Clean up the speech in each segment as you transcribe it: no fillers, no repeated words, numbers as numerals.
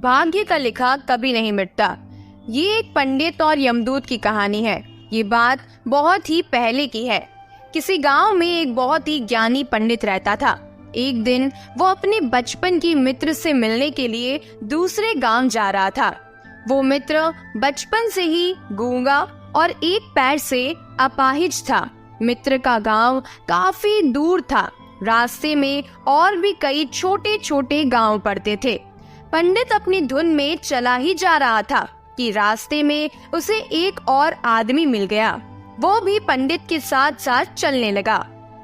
भाग्य का लिखा कभी नहीं मिटता। ये एक पंडित और यमदूत की कहानी है। ये बात बहुत ही पहले की है। किसी गांव में एक बहुत ही ज्ञानी पंडित रहता था। एक दिन वो अपने बचपन की मित्र से मिलने के लिए दूसरे गांव जा रहा था। वो मित्र बचपन से ही गूंगा और एक पैर से अपाहिज था। मित्र का गांव काफी दूर था। रास्ते में और भी कई छोटे छोटे गांव पड़ते थे। पंडित अपनी धुन में चला ही जा रहा था कि रास्ते में उसे एक और आदमी मिल गया। वो भी पंडित के साथ साथ चलने लगा।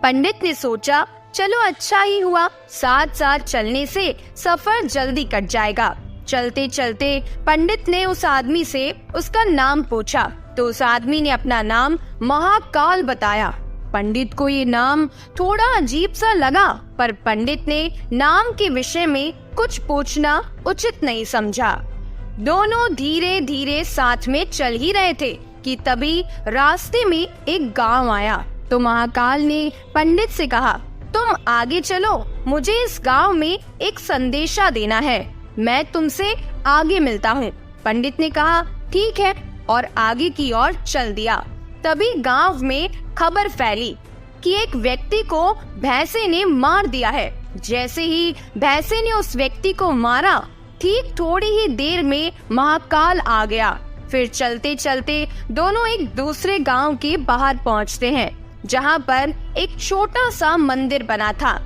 पंडित ने सोचा, चलो अच्छा ही हुआ, साथ साथ चलने से सफर जल्दी कट जाएगा। चलते चलते पंडित ने उस आदमी से उसका नाम पूछा तो उस आदमी ने अपना नाम महाकाल बताया। पंडित को ये नाम थोड़ा अजीब सा लगा, पर पंडित ने नाम के विषय में कुछ पूछना उचित नहीं समझा। दोनों धीरे धीरे साथ में चल ही रहे थे कि तभी रास्ते में एक गांव आया। तो महाकाल ने पंडित से कहा, तुम आगे चलो, मुझे इस गांव में एक संदेशा देना है, मैं तुमसे आगे मिलता हूँ। पंडित ने कहा, ठीक है, और आगे की ओर चल दिया। तभी गांव में खबर फैली कि एक व्यक्ति को भैंसे ने मार दिया है। जैसे ही भैंसे ने उस व्यक्ति को मारा, ठीक थोड़ी ही देर में महाकाल आ गया। फिर चलते चलते दोनों एक दूसरे गांव के बाहर पहुंचते हैं, जहां पर एक छोटा सा मंदिर बना था।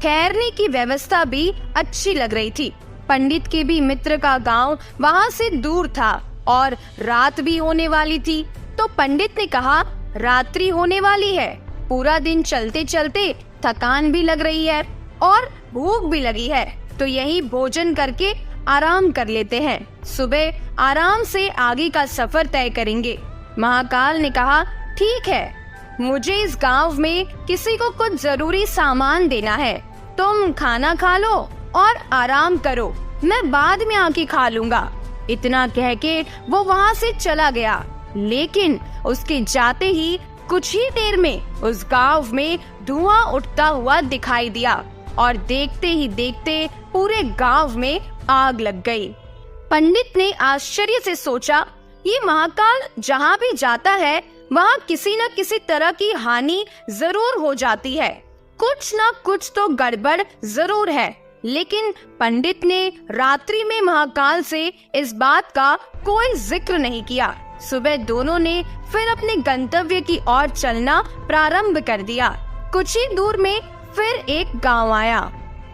ठहरने की व्यवस्था भी अच्छी लग रही थी। पंडित के भी मित्र का गांव वहां से दूर था और रात भी होने वाली थी। तो पंडित ने कहा, रात्रि होने वाली है, पूरा दिन चलते चलते थकान भी लग रही है और भूख भी लगी है, तो यही भोजन करके आराम कर लेते हैं, सुबह आराम से आगे का सफर तय करेंगे। महाकाल ने कहा, ठीक है, मुझे इस गांव में किसी को कुछ जरूरी सामान देना है, तुम खाना खा लो और आराम करो, मैं बाद में आके खा लूंगा। इतना कह के वो वहाँ से चला गया। लेकिन उसके जाते ही कुछ ही देर में उस गांव में धुआं उठता हुआ दिखाई दिया और देखते ही देखते पूरे गांव में आग लग गई। पंडित ने आश्चर्य से सोचा, ये महाकाल जहाँ भी जाता है वहाँ किसी न किसी तरह की हानि जरूर हो जाती है, कुछ न कुछ तो गड़बड़ जरूर है। लेकिन पंडित ने रात्रि में महाकाल से इस बात का कोई जिक्र नहीं किया। सुबह दोनों ने फिर अपने गंतव्य की ओर चलना प्रारंभ कर दिया। कुछ ही दूर में फिर एक गांव आया।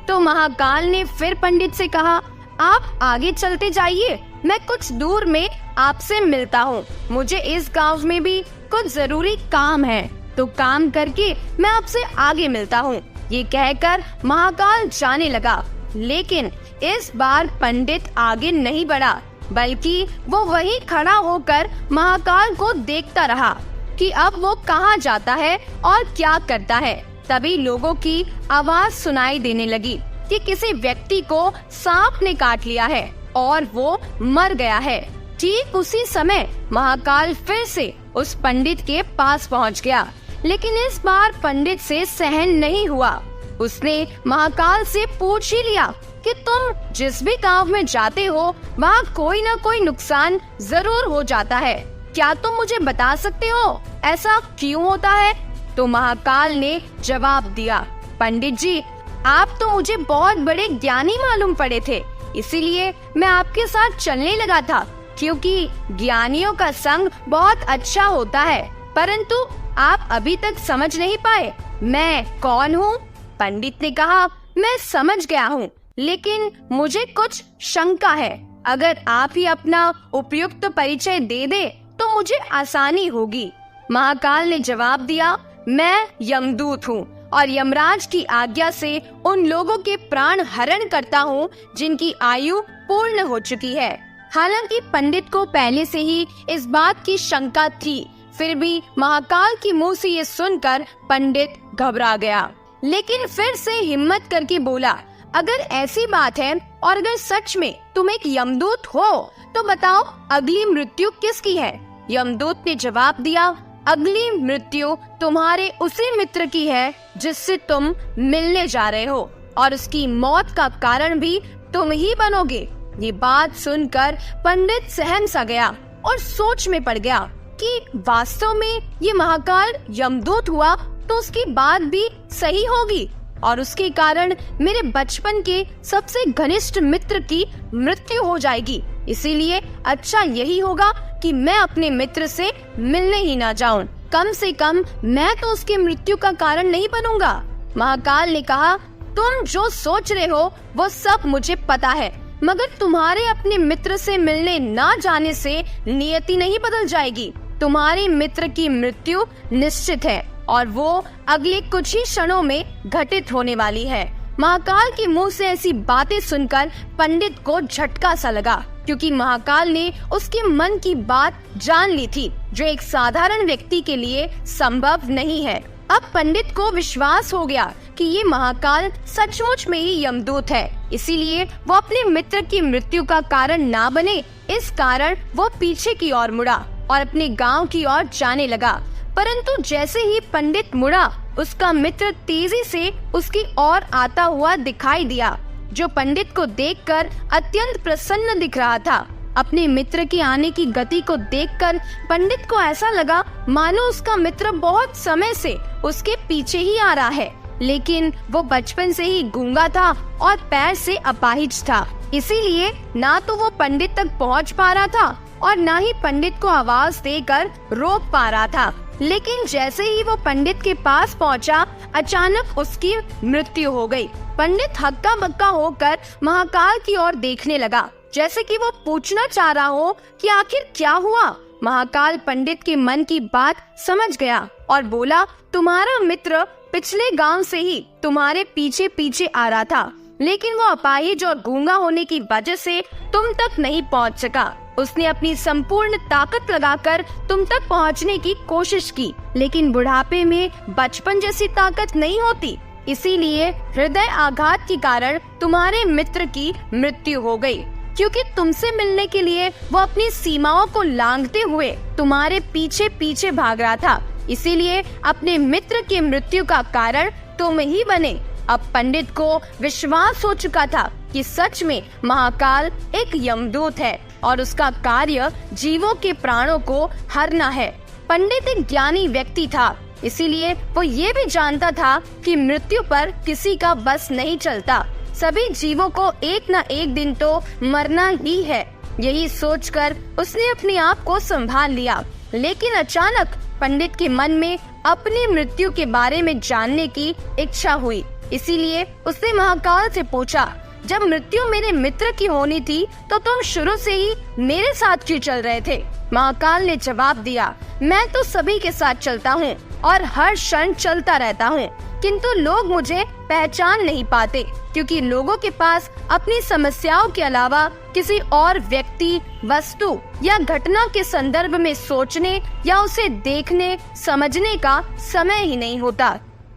तो महाकाल ने फिर पंडित से कहा, आप आगे चलते जाइए, मैं कुछ दूर में आपसे मिलता हूँ। मुझे इस गांव में भी कुछ जरूरी काम है, तो काम करके मैं आपसे आगे मिलता हूँ। ये कहकर महाकाल जाने लगा। लेकिन इस बार पंडित आगे नहीं बढ़ा, बल्कि वो वहीं खड़ा होकर महाकाल को देखता रहा कि अब वो कहाँ जाता है और क्या करता है। तभी लोगों की आवाज सुनाई देने लगी कि किसी व्यक्ति को सांप ने काट लिया है और वो मर गया है। ठीक उसी समय महाकाल फिर से उस पंडित के पास पहुंच गया, लेकिन इस बार पंडित से सहन नहीं हुआ। उसने महाकाल से पूछ ही लिया कि तुम जिस भी गांव में जाते हो वहाँ कोई न कोई नुकसान जरूर हो जाता है, क्या तुम मुझे बता सकते हो ऐसा क्यों होता है? तो महाकाल ने जवाब दिया, पंडित जी, आप तो मुझे बहुत बड़े ज्ञानी मालूम पड़े थे, इसीलिए मैं आपके साथ चलने लगा था, क्योंकि ज्ञानियों का संग बहुत अच्छा होता है। परंतु आप अभी तक समझ नहीं पाए मैं कौन हूँ? पंडित ने कहा, मैं समझ गया हूँ, लेकिन मुझे कुछ शंका है। अगर आप ही अपना उपयुक्त परिचय दे दे तो मुझे आसानी होगी। महाकाल ने जवाब दिया, मैं यमदूत हूँ और यमराज की आज्ञा से उन लोगों के प्राण हरण करता हूँ जिनकी आयु पूर्ण हो चुकी है। हालांकि पंडित को पहले से ही इस बात की शंका थी, फिर भी महाकाल की मुंह से ये सुनकर पंडित घबरा गया, लेकिन फिर से हिम्मत करके बोला, अगर ऐसी बात है और अगर सच में तुम एक यमदूत हो तो बताओ अगली मृत्यु किसकी है? यमदूत ने जवाब दिया, अगली मृत्यु तुम्हारे उसी मित्र की है जिससे तुम मिलने जा रहे हो, और उसकी मौत का कारण भी तुम ही बनोगे। ये बात सुनकर पंडित सहम सा गया और सोच में पड़ गया कि वास्तव में ये महाकाल यमदूत हुआ तो उसकी बात भी सही होगी और उसके कारण मेरे बचपन के सबसे घनिष्ठ मित्र की मृत्यु हो जाएगी। इसीलिए अच्छा यही होगा कि मैं अपने मित्र से मिलने ही ना जाऊं। कम से कम मैं तो उसकी मृत्यु का कारण नहीं बनूंगा। महाकाल ने कहा, तुम जो सोच रहे हो वो सब मुझे पता है, मगर तुम्हारे अपने मित्र से मिलने ना जाने से नियति नहीं बदल जाएगी। तुम्हारे मित्र की मृत्यु निश्चित है और वो अगले कुछ ही क्षणों में घटित होने वाली है। महाकाल के मुंह से ऐसी बातें सुनकर पंडित को झटका सा लगा, क्योंकि महाकाल ने उसके मन की बात जान ली थी, जो एक साधारण व्यक्ति के लिए संभव नहीं है। अब पंडित को विश्वास हो गया कि ये महाकाल सचमुच में ही यमदूत है, इसीलिए वो अपने मित्र की मृत्यु का कारण ना बने, इस कारण वो पीछे की ओर मुड़ा और अपने गांव की ओर जाने लगा। परंतु जैसे ही पंडित मुड़ा, उसका मित्र तेजी से उसकी ओर आता हुआ दिखाई दिया, जो पंडित को देखकर अत्यंत प्रसन्न दिख रहा था। अपने मित्र के आने की गति को देखकर पंडित को ऐसा लगा मानो उसका मित्र बहुत समय से उसके पीछे ही आ रहा है, लेकिन वो बचपन से ही गूंगा था और पैर से अपाहिज था, इसीलिए ना तो वो पंडित तक पहुंच पा रहा था और ना ही पंडित को आवाज देकर रोक पा रहा था। लेकिन जैसे ही वो पंडित के पास पहुंचा, अचानक उसकी मृत्यु हो गई। पंडित हक्का बक्का होकर महाकाल की ओर देखने लगा, जैसे कि वो पूछना चाह रहा हो कि आखिर क्या हुआ। महाकाल पंडित के मन की बात समझ गया और बोला, तुम्हारा मित्र पिछले गांव से ही तुम्हारे पीछे पीछे आ रहा था, लेकिन वो अपाहिज और गूंगा होने की वजह से तुम तक नहीं पहुंच सका। उसने अपनी संपूर्ण ताकत लगाकर तुम तक पहुंचने की कोशिश की, लेकिन बुढ़ापे में बचपन जैसी ताकत नहीं होती, इसीलिए हृदय आघात के कारण तुम्हारे मित्र की मृत्यु हो गई। क्योंकि तुमसे मिलने के लिए वो अपनी सीमाओं को लांघते हुए तुम्हारे पीछे पीछे भाग रहा था, इसीलिए अपने मित्र की मृत्यु का कारण तुम ही बने। अब पंडित को विश्वास हो चुका था कि सच में महाकाल एक यमदूत है और उसका कार्य जीवों के प्राणों को हरना है। पंडित एक ज्ञानी व्यक्ति था, इसीलिए वो ये भी जानता था कि मृत्यु पर किसी का बस नहीं चलता, सभी जीवों को एक न एक दिन तो मरना ही है। यही सोचकर उसने अपने आप को संभाल लिया। लेकिन अचानक पंडित के मन में अपनी मृत्यु के बारे में जानने की इच्छा हुई, इसीलिए उसने महाकाल से पूछा, जब मृत्यु मेरे मित्र की होनी थी तो तुम शुरू से ही मेरे साथ क्यों चल रहे थे? महाकाल ने जवाब दिया, मैं तो सभी के साथ चलता हूँ और हर क्षण चलता रहता हूँ, किंतु लोग मुझे पहचान नहीं पाते, क्योंकि लोगों के पास अपनी समस्याओं के अलावा किसी और व्यक्ति, वस्तु या घटना के संदर्भ में सोचने या उसे देखने समझने का समय ही नहीं होता।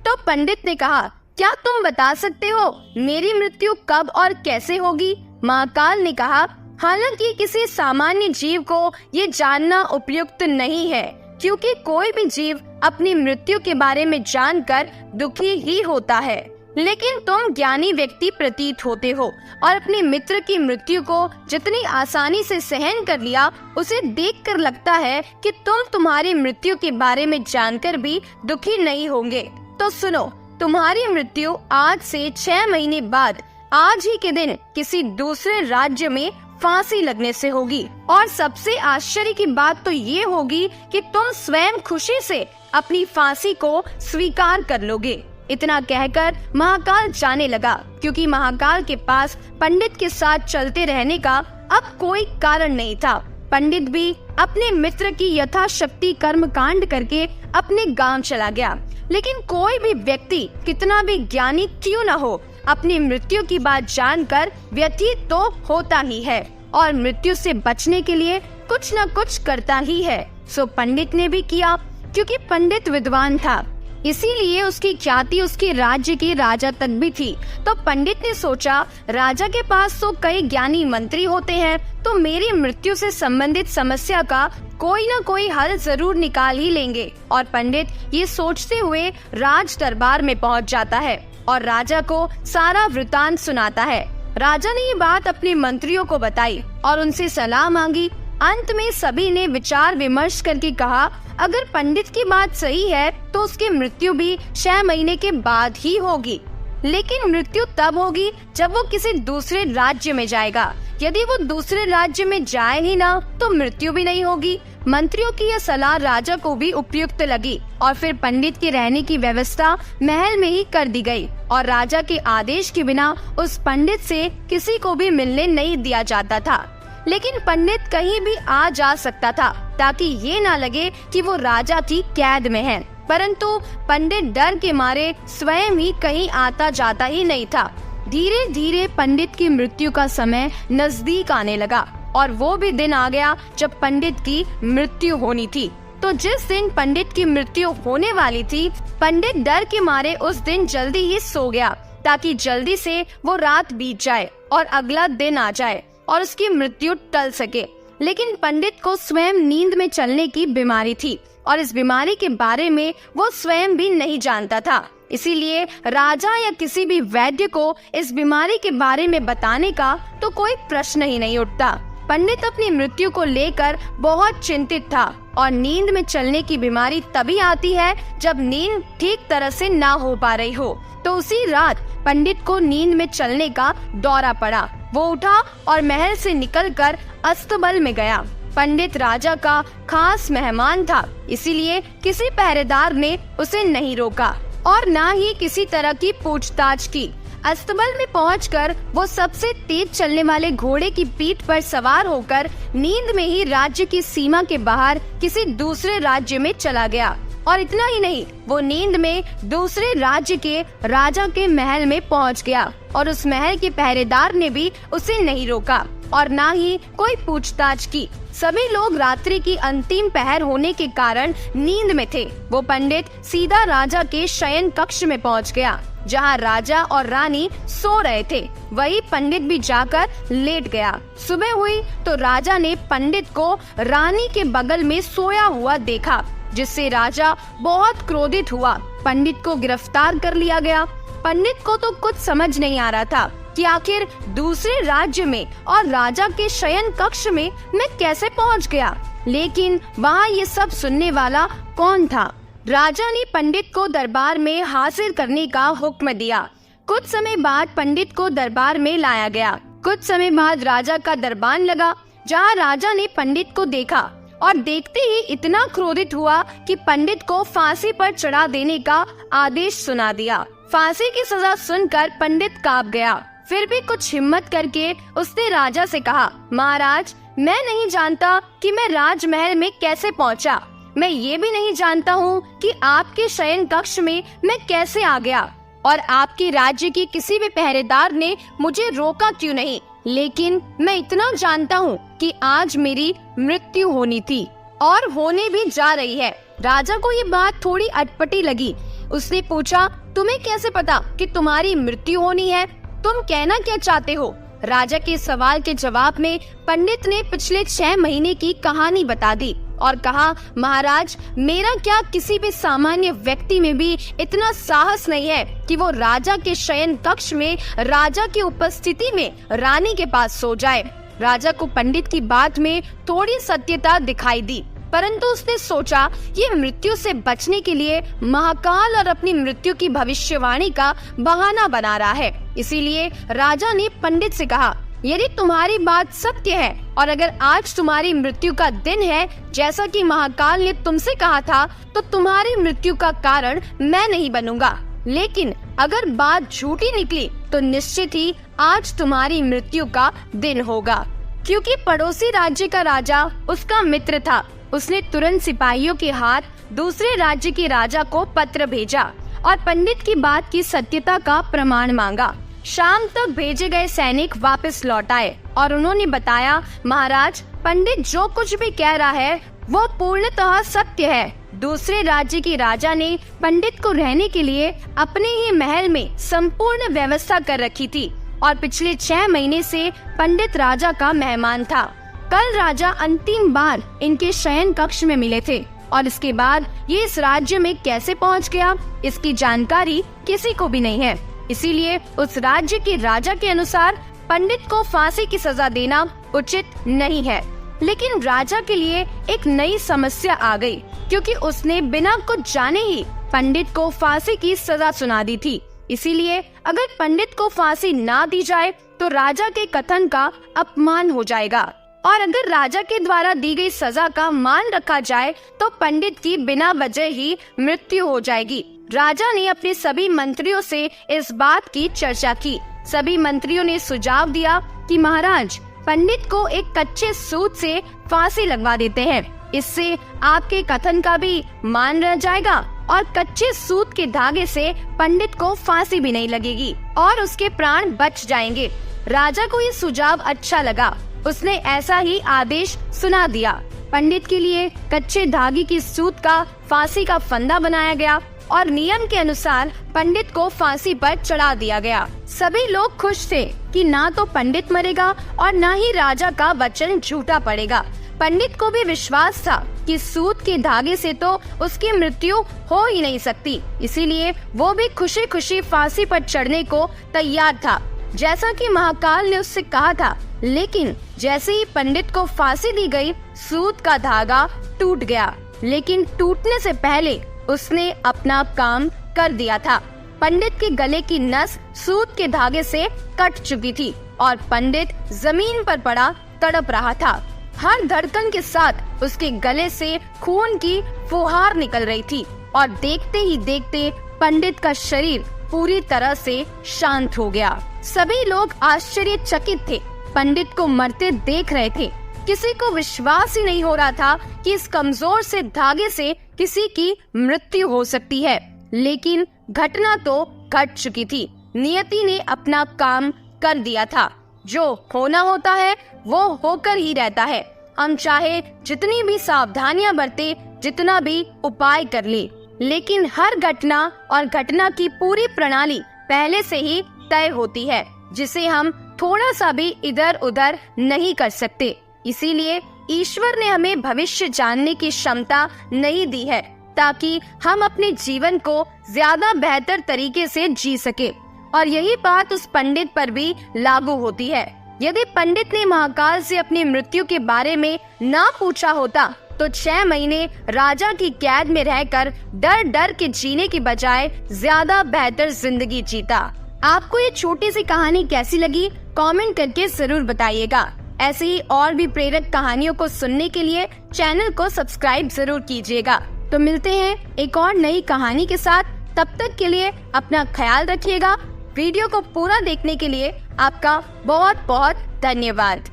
तो पंडित ने कहा, क्या तुम बता सकते हो मेरी मृत्यु कब और कैसे होगी? महाकाल ने कहा, हालांकि किसी सामान्य जीव को ये जानना उपयुक्त नहीं है, क्योंकि कोई भी जीव अपनी मृत्यु के बारे में जानकर दुखी ही होता है, लेकिन तुम ज्ञानी व्यक्ति प्रतीत होते हो और अपने मित्र की मृत्यु को जितनी आसानी से सहन कर लिया, उसे देखकर लगता है कि तुम तुम्हारी मृत्यु के बारे में जानकर भी दुखी नहीं होंगे। तो सुनो, तुम्हारी मृत्यु आज से 6 महीने बाद आज ही के दिन किसी दूसरे राज्य में फांसी लगने से होगी, और सबसे आश्चर्य की बात तो ये होगी कि तुम स्वयं खुशी से अपनी फांसी को स्वीकार कर लोगे। इतना कहकर महाकाल जाने लगा, क्योंकि महाकाल के पास पंडित के साथ चलते रहने का अब कोई कारण नहीं था। पंडित भी अपने मित्र की यथाशक्ति कर्म कांड करके अपने गांव चला गया, लेकिन कोई भी व्यक्ति कितना भी ज्ञानी क्यों न हो, अपनी मृत्यु की बात जानकर व्यथित तो होता ही है और मृत्यु से बचने के लिए कुछ न कुछ करता ही है। सो पंडित ने भी किया, क्योंकि पंडित विद्वान था, इसीलिए उसकी ख्याति उसके राज्य के राजा तक भी थी। तो पंडित ने सोचा, राजा के पास तो कई ज्ञानी मंत्री होते हैं, तो मेरी मृत्यु से संबंधित समस्या का कोई न कोई हल जरूर निकाल ही लेंगे। और पंडित ये सोचते हुए राज दरबार में पहुंच जाता है और राजा को सारा वृतांत सुनाता है। राजा ने ये बात अपने मंत्रियों को बताई और उनसे सलाह मांगी। अंत में सभी ने विचार विमर्श करके कहा, अगर पंडित की बात सही है तो उसकी मृत्यु भी 6 महीने के बाद ही होगी। लेकिन मृत्यु तब होगी जब वो किसी दूसरे राज्य में जाएगा। यदि वो दूसरे राज्य में जाए ही ना तो मृत्यु भी नहीं होगी। मंत्रियों की यह सलाह राजा को भी उपयुक्त लगी और फिर पंडित के रहने की व्यवस्था महल में ही कर दी गई और राजा के आदेश के बिना उस पंडित से किसी को भी मिलने नहीं दिया जाता था। लेकिन पंडित कहीं भी आ जा सकता था ताकि ये ना लगे कि वो राजा की कैद में है। परंतु पंडित डर के मारे स्वयं ही कहीं आता जाता ही नहीं था। धीरे धीरे पंडित की मृत्यु का समय नजदीक आने लगा और वो भी दिन आ गया जब पंडित की मृत्यु होनी थी। तो जिस दिन पंडित की मृत्यु होने वाली थी, पंडित डर के मारे उस दिन जल्दी ही सो गया ताकि जल्दी से वो रात बीत जाए और अगला दिन आ जाए और उसकी मृत्यु टल सके। लेकिन पंडित को स्वयं नींद में चलने की बीमारी थी और इस बीमारी के बारे में वो स्वयं भी नहीं जानता था। इसीलिए राजा या किसी भी वैद्य को इस बीमारी के बारे में बताने का तो कोई प्रश्न ही नहीं उठता। पंडित अपनी मृत्यु को लेकर बहुत चिंतित था और नींद में चलने की बीमारी तभी आती है जब नींद ठीक तरह से ना हो पा रही हो। तो उसी रात पंडित को नींद में चलने का दौरा पड़ा। वो उठा और महल से निकलकर अस्तबल में गया। पंडित राजा का खास मेहमान था, इसीलिए किसी पहरेदार ने उसे नहीं रोका और ना ही किसी तरह की पूछताछ की। अस्तबल में पहुंचकर वो सबसे तेज चलने वाले घोड़े की पीठ पर सवार होकर नींद में ही राज्य की सीमा के बाहर किसी दूसरे राज्य में चला गया। और इतना ही नहीं, वो नींद में दूसरे राज्य के राजा के महल में पहुंच गया और उस महल के पहरेदार ने भी उसे नहीं रोका और ना ही कोई पूछताछ की। सभी लोग रात्रि की अंतिम पहर होने के कारण नींद में थे। वो पंडित सीधा राजा के शयन कक्ष में पहुंच गया जहां राजा और रानी सो रहे थे। वही पंडित भी जाकर लेट गया। सुबह हुई तो राजा ने पंडित को रानी के बगल में सोया हुआ देखा, जिससे राजा बहुत क्रोधित हुआ। पंडित को गिरफ्तार कर लिया गया। पंडित को तो कुछ समझ नहीं आ रहा था कि आखिर दूसरे राज्य में और राजा के शयन कक्ष में मैं कैसे पहुंच गया। लेकिन वहाँ ये सब सुनने वाला कौन था? राजा ने पंडित को दरबार में हाजिर करने का हुक्म दिया। कुछ समय बाद पंडित को दरबार में लाया गया। कुछ समय बाद राजा का दरबान लगा, जहाँ राजा ने पंडित को देखा और देखते ही इतना क्रोधित हुआ कि पंडित को फांसी पर चढ़ा देने का आदेश सुना दिया। फांसी की सजा सुनकर पंडित कांप गया। फिर भी कुछ हिम्मत करके उसने राजा से कहा, महाराज, मैं नहीं जानता कि मैं राजमहल में कैसे पहुंचा। मैं ये भी नहीं जानता हूँ कि आपके शयन कक्ष में मैं कैसे आ गया और आपके राज्य के किसी भी पहरेदार ने मुझे रोका क्यों नहीं। लेकिन मैं इतना जानता हूँ कि आज मेरी मृत्यु होनी थी और होने भी जा रही है। राजा को ये बात थोड़ी अटपटी लगी। उसने पूछा, तुम्हें कैसे पता कि तुम्हारी मृत्यु होनी है? तुम कहना क्या चाहते हो? राजा के सवाल के जवाब में पंडित ने पिछले 6 महीने की कहानी बता दी और कहा, महाराज, मेरा क्या किसी भी सामान्य व्यक्ति में भी इतना साहस नहीं है कि वो राजा के शयन कक्ष में राजा की उपस्थिति में रानी के पास सो जाए। राजा को पंडित की बात में थोड़ी सत्यता दिखाई दी, परंतु उसने सोचा ये मृत्यु से बचने के लिए महाकाल और अपनी मृत्यु की भविष्यवाणी का बहाना बना रहा है। इसीलिए राजा ने पंडित से कहा, यदि तुम्हारी बात सत्य है और अगर आज तुम्हारी मृत्यु का दिन है जैसा कि महाकाल ने तुमसे कहा था, तो तुम्हारी मृत्यु का कारण मैं नहीं बनूंगा। लेकिन अगर बात झूठी निकली तो निश्चित ही आज तुम्हारी मृत्यु का दिन होगा। क्योंकि पड़ोसी राज्य का राजा उसका मित्र था, उसने तुरंत सिपाहियों के हाथ दूसरे राज्य के राजा को पत्र भेजा और पंडित की बात की सत्यता का प्रमाण मांगा। शाम तक भेजे गए सैनिक वापस लौट आए और उन्होंने बताया, महाराज, पंडित जो कुछ भी कह रहा है वो पूर्णतः सत्य है। दूसरे राज्य के राजा ने पंडित को रहने के लिए अपने ही महल में संपूर्ण व्यवस्था कर रखी थी और पिछले 6 महीने से पंडित राजा का मेहमान था। कल राजा अंतिम बार इनके शयन कक्ष में मिले थे और इसके बाद ये इस राज्य में कैसे पहुंच गया, इसकी जानकारी किसी को भी नहीं है। इसीलिए उस राज्य के राजा के अनुसार पंडित को फांसी की सजा देना उचित नहीं है। लेकिन राजा के लिए एक नई समस्या आ गई, क्योंकि उसने बिना कुछ जाने ही पंडित को फांसी की सजा सुना दी थी। इसीलिए अगर पंडित को फांसी ना दी जाए तो राजा के कथन का अपमान हो जाएगा, और अगर राजा के द्वारा दी गई सजा का मान रखा जाए तो पंडित की बिना वजह ही मृत्यु हो जाएगी। राजा ने अपने सभी मंत्रियों से इस बात की चर्चा की। सभी मंत्रियों ने सुझाव दिया कि महाराज, पंडित को एक कच्चे सूत से फांसी लगवा देते हैं। इससे आपके कथन का भी मान रह जाएगा और कच्चे सूत के धागे से पंडित को फांसी भी नहीं लगेगी और उसके प्राण बच जाएंगे। राजा को ये सुझाव अच्छा लगा। उसने ऐसा ही आदेश सुना दिया। पंडित के लिए कच्चे धागे की सूत का फांसी का फंदा बनाया गया और नियम के अनुसार पंडित को फांसी पर चढ़ा दिया गया। सभी लोग खुश थे कि ना तो पंडित मरेगा और ना ही राजा का वचन झूठा पड़ेगा। पंडित को भी विश्वास था कि सूत के धागे से तो उसकी मृत्यु हो ही नहीं सकती, इसीलिए वो भी खुशी खुशी फांसी पर चढ़ने को तैयार था, जैसा कि महाकाल ने उससे कहा था। लेकिन जैसे ही पंडित को फांसी दी गई, सूत का धागा टूट गया, लेकिन टूटने से पहले उसने अपना काम कर दिया था। पंडित के गले की नस सूत के धागे से कट चुकी थी और पंडित जमीन पर पड़ा तड़प रहा था। हर धड़कन के साथ उसके गले से खून की फुहार निकल रही थी और देखते ही देखते पंडित का शरीर पूरी तरह से शांत हो गया। सभी लोग आश्चर्यचकित थे, पंडित को मरते देख रहे थे। किसी को विश्वास ही नहीं हो रहा था कि इस कमजोर से धागे से किसी की मृत्यु हो सकती है। लेकिन घटना तो घट चुकी थी। नियति ने अपना काम कर दिया था। जो होना होता है वो होकर ही रहता है। हम चाहे जितनी भी सावधानियां बरते, जितना भी उपाय कर ले, लेकिन हर घटना और घटना की पूरी प्रणाली पहले से ही तय होती है, जिसे हम थोड़ा सा भी इधर उधर नहीं कर सकते। इसीलिए ईश्वर ने हमें भविष्य जानने की क्षमता नहीं दी है, ताकि हम अपने जीवन को ज्यादा बेहतर तरीके से जी सके। और यही बात उस पंडित पर भी लागू होती है। यदि पंडित ने महाकाल से अपनी मृत्यु के बारे में ना पूछा होता तो 6 महीने राजा की कैद में रहकर डर डर के जीने की बजाय ज्यादा बेहतर जिंदगी जीता। आपको ये छोटी सी कहानी कैसी लगी, कमेंट करके जरूर बताइएगा। ऐसे ही और भी प्रेरक कहानियों को सुनने के लिए चैनल को सब्सक्राइब जरूर कीजिएगा। तो मिलते हैं एक और नई कहानी के साथ। तब तक के लिए अपना ख्याल रखिएगा। वीडियो को पूरा देखने के लिए आपका बहुत बहुत धन्यवाद।